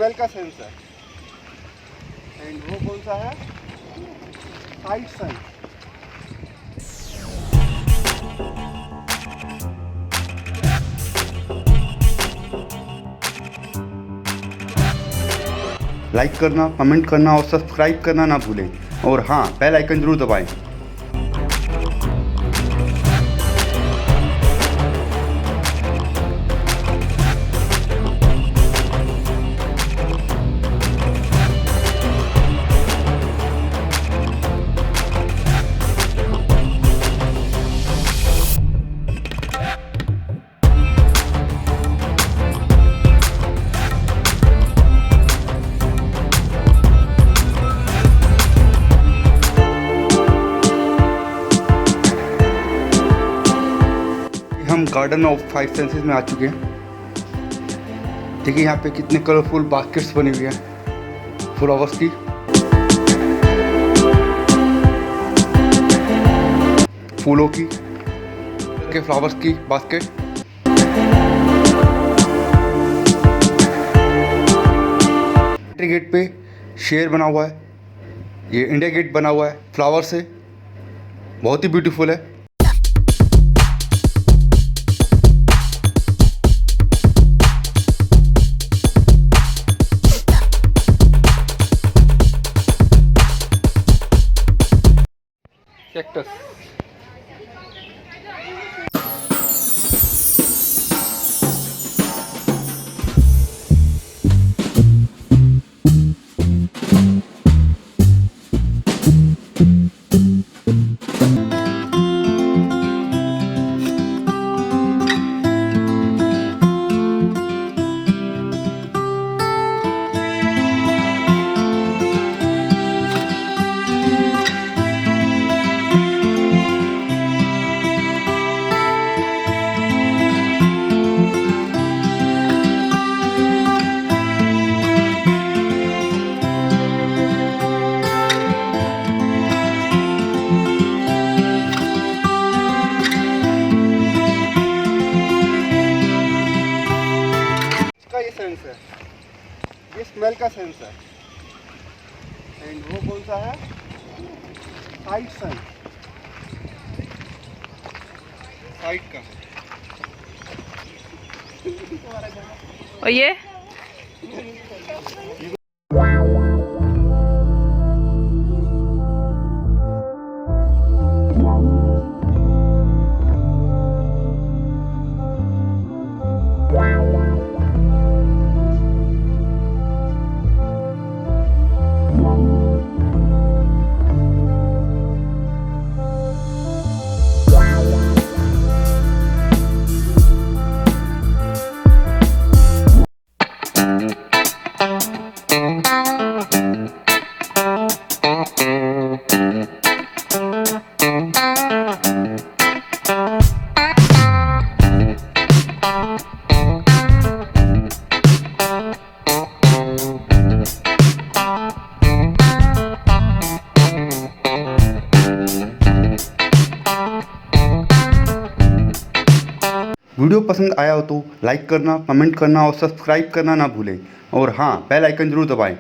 Smell का sense है। And वो कौन सा है? Site sense. लाइक करना, कमेंट करना और सब्सक्राइब करना ना भूलें। और हाँ, बेल आइकन ज़रूर दबाएं। हम गार्डन ऑफ 5 सेंसेस में आ चुके हैं। देखिए यहाँ पे कितने कलरफुल बास्केट्स बनी हुई हैं फ्लावर्स की। फूलों की के फ्लावर्स की बास्केट। एंट्री गेट पे शेर बना हुआ है। ये इंडिया गेट बना हुआ है फ्लावर से, बहुत ही ब्यूटीफुल है। कैक्टस। ये सेंस है, ये स्मेल का सेंस है। एंड वो कौन सा है? Site sense. साइट का। और ये वीडियो पसंद आया हो तो लाइक करना, कमेंट करना और सब्सक्राइब करना ना भूलें। और हाँ, बेल आइकन ज़रूर दबाएं।